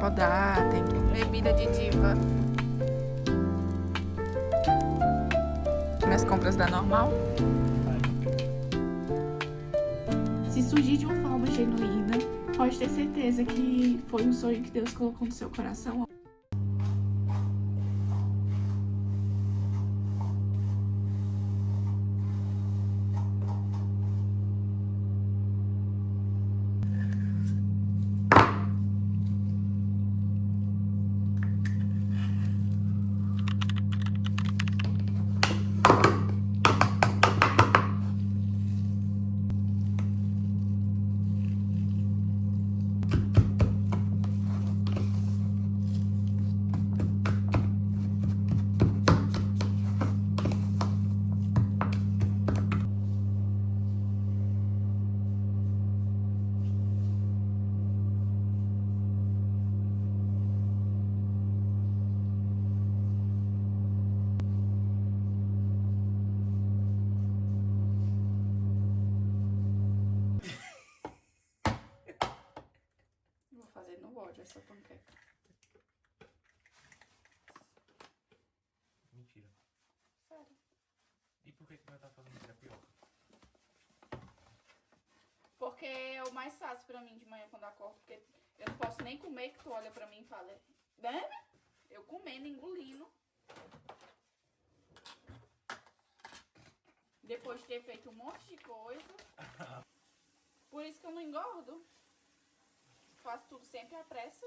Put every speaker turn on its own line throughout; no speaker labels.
podar, tem bebida de diva. Minhas compras da Normal.
Se surgir de uma forma genuína, pode ter certeza que foi um sonho que Deus colocou no seu coração. Vou fazer no ódio essa panqueca.
Mentira.
Sério.
E por que que vai estar fazendo tapioca?
Porque é o mais fácil pra mim de manhã quando acordo. Porque eu não posso nem comer, que tu olha pra mim e fala, né? Eu comendo, engolindo. Depois de ter feito um monte de coisa. Por isso que eu não engordo. Faço tudo sempre à pressa.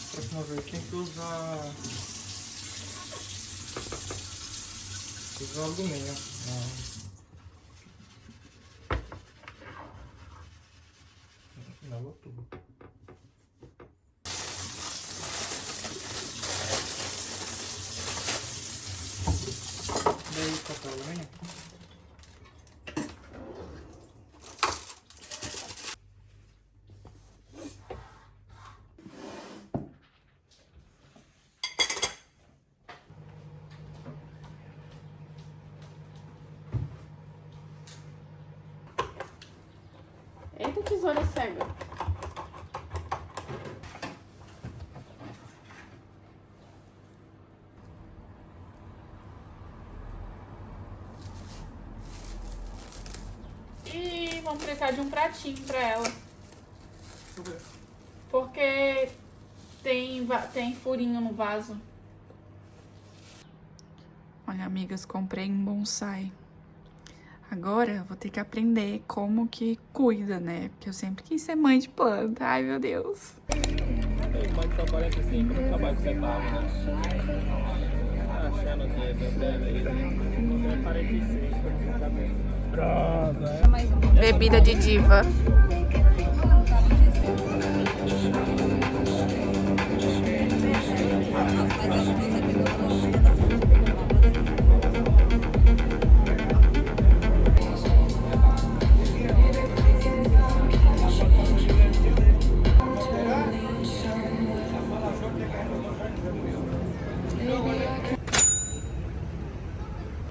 Próxima vez tem que usar alumínio. Não botou. Daí papel alumínio.
Eita, tesoura cega. E vamos precisar de um pratinho pra ela.
Por quê?
Porque tem furinho no vaso.
Olha, amigas, comprei um bonsai. Agora eu vou ter que aprender como que cuida, né? Porque eu sempre quis ser mãe de planta. Ai, meu Deus.
Tem mãe que só 45 no trabalho que você tava, né? Achando que é 46 pra Pronto,
Bebida de diva.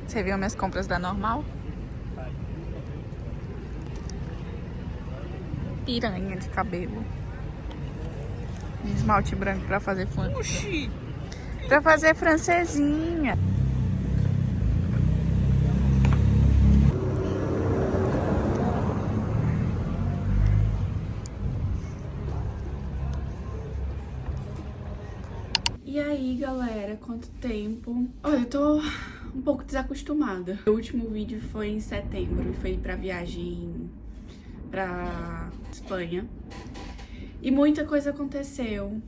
Você viu minhas compras da Normal? Piranha de cabelo. Esmalte branco pra fazer pra fazer francesinha.
E aí, galera, quanto tempo? Olha, eu tô um pouco desacostumada. O último vídeo foi em setembro e foi pra viagem pra Espanha. E muita coisa aconteceu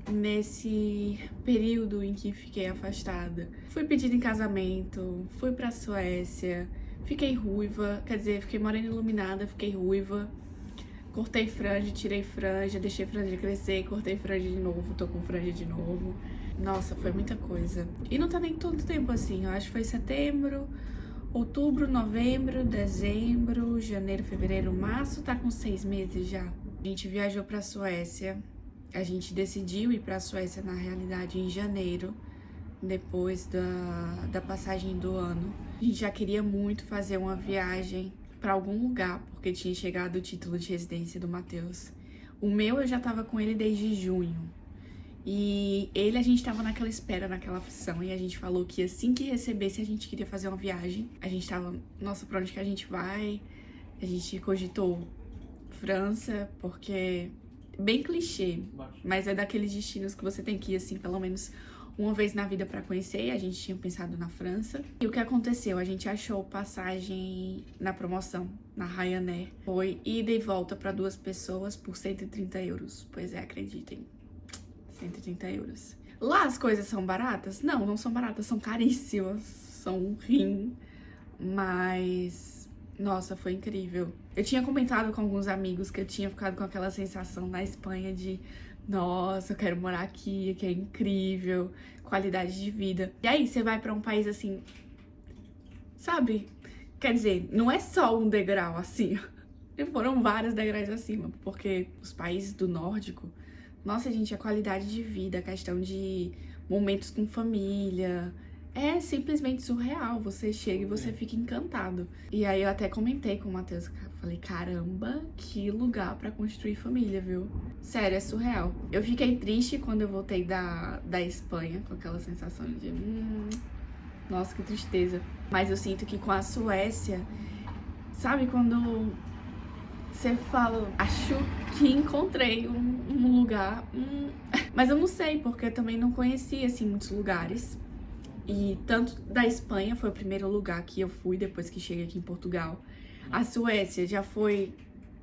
nesse período em que fiquei afastada. Fui pedida em casamento, fui pra Suécia, fiquei ruiva, quer dizer, fiquei morena iluminada, fiquei ruiva. Cortei franja, tirei franja, deixei franja crescer, cortei franja de novo, tô com franja de novo. Nossa, foi muita coisa. E não tá nem todo tempo assim, eu acho que foi setembro, outubro, novembro, dezembro, janeiro, fevereiro, março, tá com 6 meses já. A gente viajou pra Suécia, a gente decidiu ir pra Suécia, na realidade, em janeiro, depois da passagem do ano. A gente já queria muito fazer uma viagem pra algum lugar, porque tinha chegado o título de residência do Matheus. O meu eu já tava com ele desde junho. E ele, a gente tava naquela espera, naquela aflição, e a gente falou que assim que recebesse a gente queria fazer uma viagem. A gente tava, nossa, pra onde que a gente vai? A gente cogitou França, porque bem clichê, mas é daqueles destinos que você tem que ir assim, pelo menos uma vez na vida pra conhecer. A gente tinha pensado na França. E o que aconteceu? A gente achou passagem na promoção, na Ryanair. Foi ida e volta pra 2 pessoas por 130 euros. Pois é, acreditem. 130 euros. Lá as coisas são baratas? Não, não são baratas, são caríssimas. São um rim. Mas, nossa, foi incrível. Eu tinha comentado com alguns amigos que eu tinha ficado com aquela sensação na Espanha de nossa, eu quero morar aqui, que é incrível, qualidade de vida. E aí você vai pra um país assim, sabe? Quer dizer, não é só um degrau assim. Foram vários degraus acima, porque os países do nórdico, nossa, gente, a qualidade de vida, a questão de momentos com família, é simplesmente surreal. Você chega e você fica encantado. E aí eu até comentei com o Matheus, falei, caramba, que lugar pra construir família, viu? Sério, é surreal. Eu fiquei triste quando eu voltei da Espanha, com aquela sensação de, nossa, que tristeza. Mas eu sinto que com a Suécia, sabe, quando você fala, acho que encontrei um lugar, mas eu não sei, porque eu também não conhecia, assim, muitos lugares. E tanto da Espanha foi o primeiro lugar que eu fui depois que cheguei aqui em Portugal. A Suécia já foi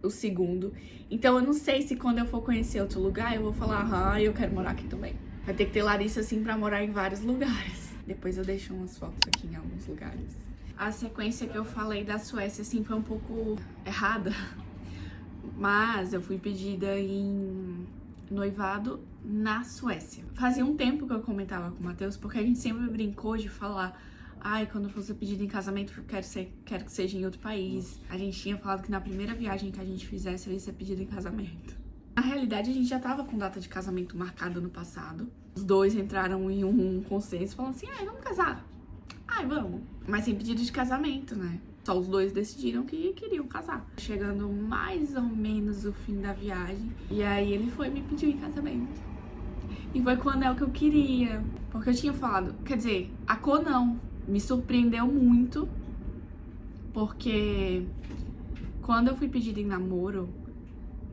o segundo. Então eu não sei se quando eu for conhecer outro lugar eu vou falar, eu quero morar aqui também. Vai ter que ter Larissa assim pra morar em vários lugares. Depois eu deixo umas fotos aqui em alguns lugares. A sequência que eu falei da Suécia assim foi um pouco errada. Mas eu fui pedida em noivado na Suécia. Fazia um tempo que eu comentava com o Matheus, porque a gente sempre brincou de falar, quando eu fosse pedido em casamento, quero que seja em outro país. A gente tinha falado que na primeira viagem que a gente fizesse, eu ia ser pedido em casamento. Na realidade, a gente já tava com data de casamento marcada no passado. Os dois entraram em um consenso, falando assim, vamos casar. Vamos. Mas sem pedido de casamento, né? Só os dois decidiram que queriam casar. Chegando mais ou menos o fim da viagem, e aí ele foi me pedir em casamento. E foi com o anel que eu queria. Porque eu tinha falado, quer dizer, a cor não. Me surpreendeu muito, porque quando eu fui pedida em namoro,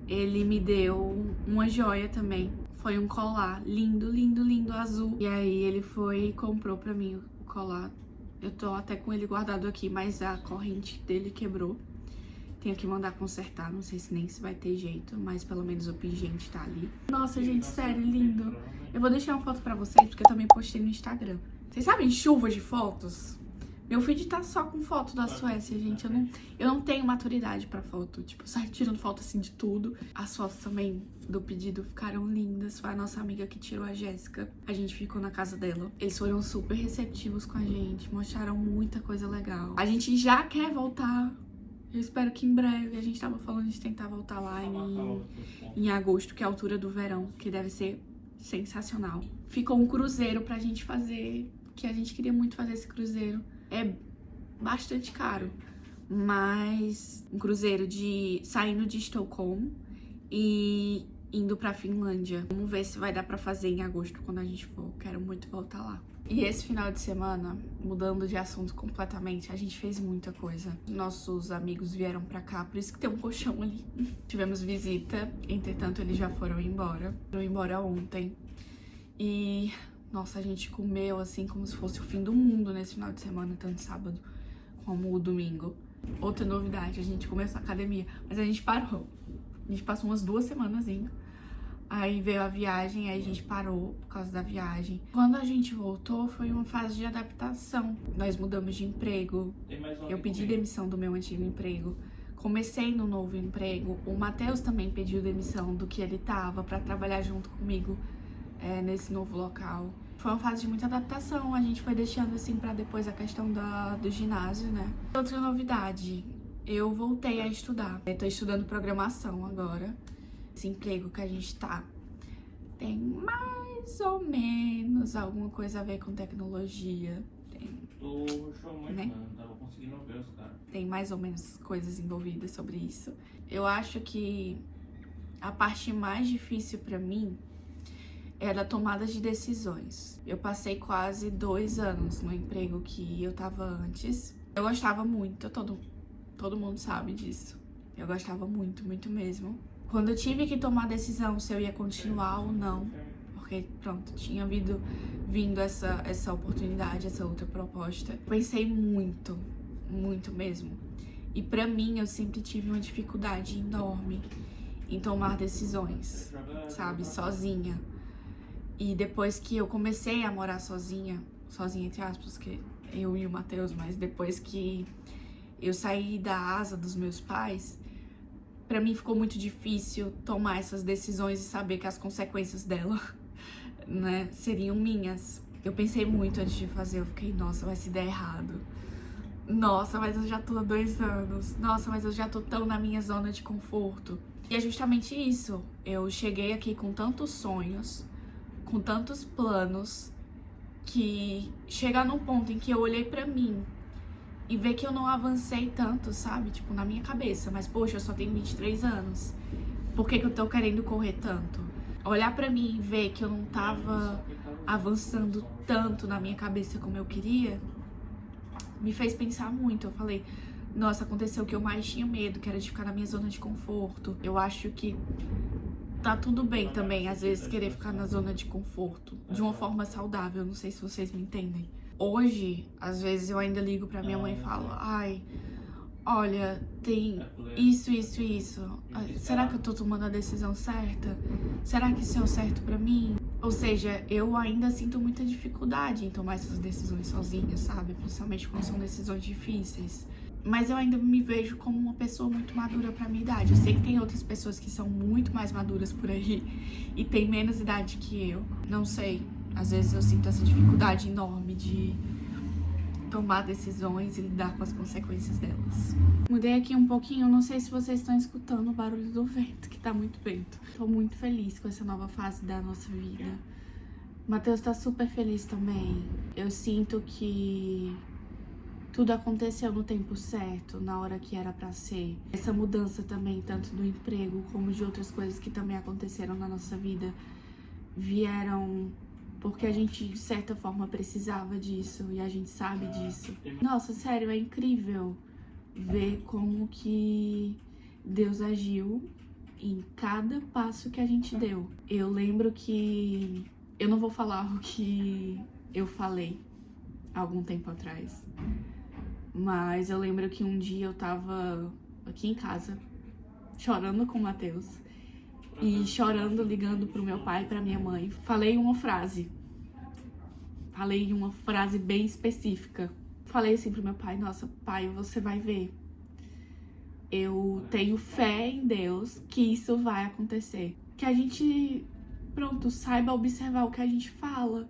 ele me deu uma joia também. Foi um colar lindo, lindo, lindo, azul. E aí ele foi e comprou pra mim o colar. Eu tô até com ele guardado aqui, mas a corrente dele quebrou. Tenho que mandar consertar, não sei se nem se vai ter jeito, mas pelo menos o pingente tá ali. Nossa, gente, sério, lindo. Eu vou deixar uma foto pra vocês, porque eu também postei no Instagram. Vocês sabem chuva de fotos? Meu feed tá só com foto da Suécia, gente. Eu não tenho maturidade pra foto. Tipo, saio tirando foto assim de tudo. As fotos também do pedido ficaram lindas. Foi a nossa amiga que tirou, a Jéssica. A gente ficou na casa dela. Eles foram super receptivos com a gente. Mostraram muita coisa legal. A gente já quer voltar. Eu espero que em breve. A gente tava falando de tentar voltar lá em agosto, que é a altura do verão. Que deve ser sensacional. Ficou um cruzeiro pra gente fazer. Que a gente queria muito fazer esse cruzeiro. É bastante caro, mas um cruzeiro saindo de Estocolmo e indo pra Finlândia. Vamos ver se vai dar pra fazer em agosto quando a gente for. Quero muito voltar lá. E esse final de semana, mudando de assunto completamente, a gente fez muita coisa. Nossos amigos vieram pra cá, por isso que tem um colchão ali. Tivemos visita, entretanto eles já foram embora. Foram embora ontem. E nossa, a gente comeu assim como se fosse o fim do mundo nesse final de semana, tanto sábado como o domingo. Outra novidade, a gente começou a academia, mas a gente parou. A gente passou umas 2 semanas indo. Aí veio a viagem, aí a gente parou por causa da viagem. Quando a gente voltou, foi uma fase de adaptação. Nós mudamos de emprego. Eu pedi demissão do meu antigo emprego. comecei no novo emprego, o Matheus também pediu demissão do que ele tava pra trabalhar junto comigo nesse novo local. Foi uma fase de muita adaptação, a gente foi deixando assim pra depois a questão do ginásio, né? Outra novidade, eu voltei a estudar. Eu tô estudando programação agora. Esse emprego que a gente tá tem mais ou menos alguma coisa a ver com tecnologia. Né?
Tava conseguindo ver os caras.
Tem mais ou menos coisas envolvidas sobre isso. Eu acho que a parte mais difícil pra mim era a tomada de decisões. Eu passei quase 2 anos no emprego que eu tava antes. Eu gostava muito, todo mundo sabe disso. Eu gostava muito, muito mesmo. Quando eu tive que tomar a decisão se eu ia continuar ou não, porque pronto, tinha vindo essa oportunidade, essa outra proposta, pensei muito, muito mesmo. E pra mim, eu sempre tive uma dificuldade enorme em tomar decisões, sabe, sozinha. E depois que eu comecei a morar sozinha entre aspas, que eu e o Matheus, mas depois que eu saí da asa dos meus pais, pra mim ficou muito difícil tomar essas decisões e saber que as consequências dela, né, seriam minhas. Eu pensei muito antes de fazer, eu fiquei, nossa, vai se der errado. Nossa, mas eu já tô há 2 anos. Nossa, mas eu já tô tão na minha zona de conforto. E é justamente isso. Eu cheguei aqui com tantos sonhos, com tantos planos, que chegar num ponto em que eu olhei pra mim e ver que eu não avancei tanto, sabe? Tipo, na minha cabeça. Mas, poxa, eu só tenho 23 anos. Por que eu tô querendo correr tanto? Olhar pra mim e ver que eu não tava avançando tanto na minha cabeça como eu queria, me fez pensar muito. Eu falei, nossa, aconteceu o que eu mais tinha medo, que era de ficar na minha zona de conforto. Eu acho que tá tudo bem também, às vezes, querer ficar na zona de conforto, de uma forma saudável. Não sei se vocês me entendem. Hoje, às vezes, eu ainda ligo pra minha mãe e falo, ai, olha, tem isso, isso e isso. Será que eu tô tomando a decisão certa? Será que isso é o certo pra mim? Ou seja, eu ainda sinto muita dificuldade em tomar essas decisões sozinha, sabe? Principalmente quando são decisões difíceis. Mas eu ainda me vejo como uma pessoa muito madura pra minha idade. Eu sei que tem outras pessoas que são muito mais maduras por aí e têm menos idade que eu. Não sei. Às vezes eu sinto essa dificuldade enorme de tomar decisões e lidar com as consequências delas. Mudei aqui um pouquinho, não sei se vocês estão escutando o barulho do vento, que tá muito vento. Tô muito feliz com essa nova fase da nossa vida. O Matheus tá super feliz também. Eu sinto que tudo aconteceu no tempo certo, na hora que era pra ser. Essa mudança também, tanto do emprego como de outras coisas que também aconteceram na nossa vida, vieram porque a gente, de certa forma, precisava disso e a gente sabe disso. Nossa, sério, é incrível ver como que Deus agiu em cada passo que a gente deu. Eu lembro que... Eu não vou falar o que eu falei há algum tempo atrás, mas eu lembro que um dia eu tava aqui em casa, chorando com o Matheus, e chorando, ligando pro meu pai e pra minha mãe. Falei uma frase bem específica. Falei assim pro meu pai, nossa, pai, você vai ver. Eu tenho fé em Deus que isso vai acontecer. Que a gente, pronto, saiba observar o que a gente fala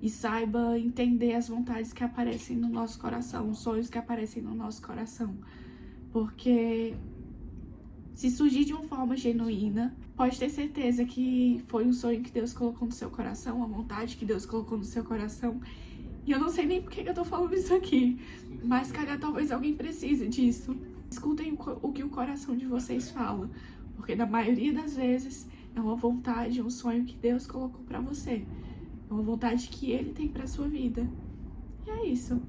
e saiba entender as vontades que aparecem no nosso coração, os sonhos que aparecem no nosso coração. Porque se surgir de uma forma genuína, pode ter certeza que foi um sonho que Deus colocou no seu coração, uma vontade que Deus colocou no seu coração. E eu não sei nem por que eu tô falando isso aqui, mas, cara, talvez alguém precise disso. Escutem o que o coração de vocês fala, porque na maioria das vezes é uma vontade, um sonho que Deus colocou pra você. É uma vontade que Ele tem pra sua vida. E é isso.